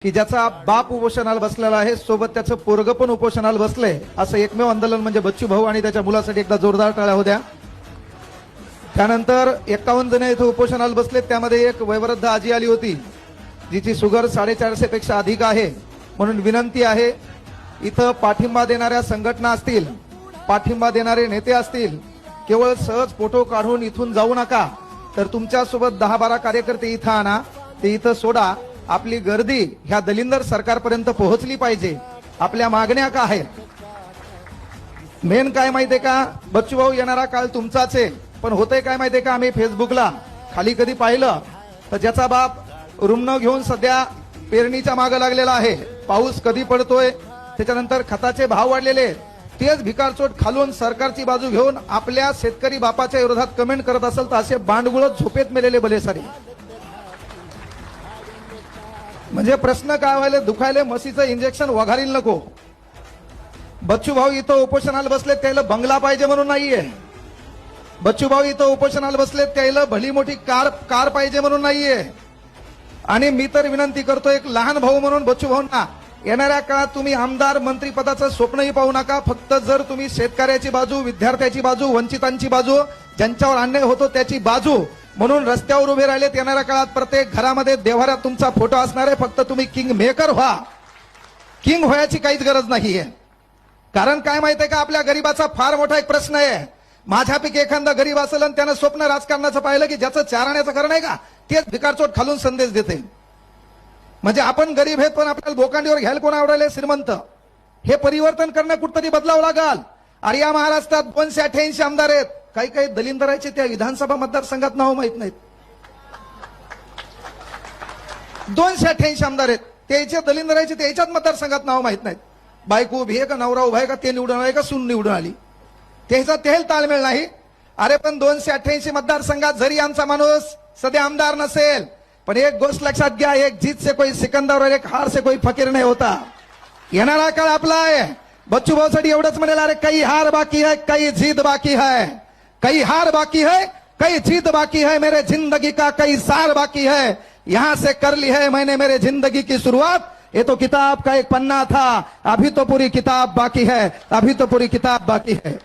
की ज्याचा बाप उपोषणाला बसलेला आहे, सोबत त्याचं पोरग पण उपोषणाला बसलंय, असं एकमेव आंदोलन म्हणजे बच्चू भाऊ आणि त्याच्या मुलासाठी एकदा जोरदार टाळ्या होत्या। त्यानंतर 51 जण इथे उपोषणाला बसले, त्यामध्ये एक वयोवृद्ध आजी आली होती जिची शुगर 450 पेक्षा अधिक आहे। म्हणून विनंती आहे, इथं पाठिंबा देणाऱ्या संघटना असतील, पाठिंबा देणारे नेते असतील, केवळ सहज फोटो काढून इथून जाऊ नका, तर तुमच्या सोबत 10-12 कार्यकर्ते इथं आणा, ते इथं सोडा। आपली गर्दी ह्या दलिंदर सरकारपर्यंत पोहोचली पाहिजे। आपल्या मागण्या काय आहेत, मेन काय माहितीये का, बच्चू भाऊ येणारा काळ तुमचाच आहे, पण होतंय काय माहितीये का, आम्ही फेसबुकला खाली कधी पाहिलं तर ज्याचा बाप रुग्ण घेऊन सध्या पेरणीच्या मागे लागलेला आहे, पाऊस कधी पडतोय, त्याच्यानंतर खताचे भाव वाढलेले, तेच भिकारचोट खालून सरकारची बाजू घेऊन आपल्या शेतकरी बापाच्या विरोधात कमेंट करत असेल तर असे बांडगुळ झोपेत मेलेले भले सारे। म्हणजे प्रश्न काय व्हायले, दुखायले म्हशीचं इंजेक्शन वघारील नको। बच्चू भाऊ इथं उपोषणाला बसले, त्याला बंगला पाहिजे म्हणून नाहीये। बच्चू भाऊ इथं उपोषणाला बसले, त्याला भली मोठी कार पाहिजे म्हणून नाहीये। आणि मी तर विनंती करतो, एक लहान भाऊ म्हणून बच्चू भाऊंना, येणाऱ्या काळात तुम्ही आमदार मंत्री पदाचं स्वप्नही पाहू नका। फक्त जर तुम्ही शेतकऱ्याची बाजू, विद्यार्थ्याची बाजू, वंचितांची बाजू, ज्यांच्यावर अन्याय होतो त्याची बाजू म्हणून रस्त्यावर उभे राहिलेत, येणाऱ्या काळात प्रत्येक घरामध्ये देव्हाऱ्यात तुमचा फोटो असणार आहे। फक्त तुम्ही किंग मेकर व्हा, किंग व्हायची काहीच गरज नाहीये। कारण काय माहितीये का, आपल्या गरीबाचा फार मोठा एक प्रश्न आहे। माझ्यापैकी एखादा गरीब असेल आणि त्यानं स्वप्न राजकारणाचं पाहिलं की ज्याचं चारण्याचं कारण आहे का, तेच भिकारचोट खालून संदेश देते। म्हणजे आपण गरीब आहेत पण आपल्याला बोकांडीवर घ्यायला कोण आवडायला श्रीमंत, हे परिवर्तन करणं कुठतरी बदलावं लागल। अरे या महाराष्ट्रात 288 आमदार आहेत, काही काही दलिंदराचे त्या विधानसभा मतदारसंघात नाव माहित नाहीत। 288 आमदार आहेत, त्याचे दलिंदराचे त्याच्याच मतदारसंघात नाव माहित नाहीत। बायको उभी आहे का, नवरा उभा आहे का, ते निवडून आले का, सून निवडून आली, त्याचा तेल ताळमेळ नाही। अरे पण 288 मतदारसंघात जरी आमचा माणूस सध्या आमदार नसेल, पण एक गोष्ट लक्षात घ्या, एक जीत से कोई सिकंदर और एक हार से कोई फकीर नहीं होता। येणारा काळ आपला आहे। बच्चू भाऊ साठी एवढंच म्हणेल, अरे काही हार बाकी है, काही जीत बाकी है, कई हार बाकी है, कई जीत बाकी है, मेरे जिंदगी का कई साल बाकी है, यहां से कर ली है मैंने मेरे जिंदगी की शुरुआत। ये तो किताब का एक पन्ना था, अभी तो पूरी किताब बाकी है, अभी तो पूरी किताब बाकी है।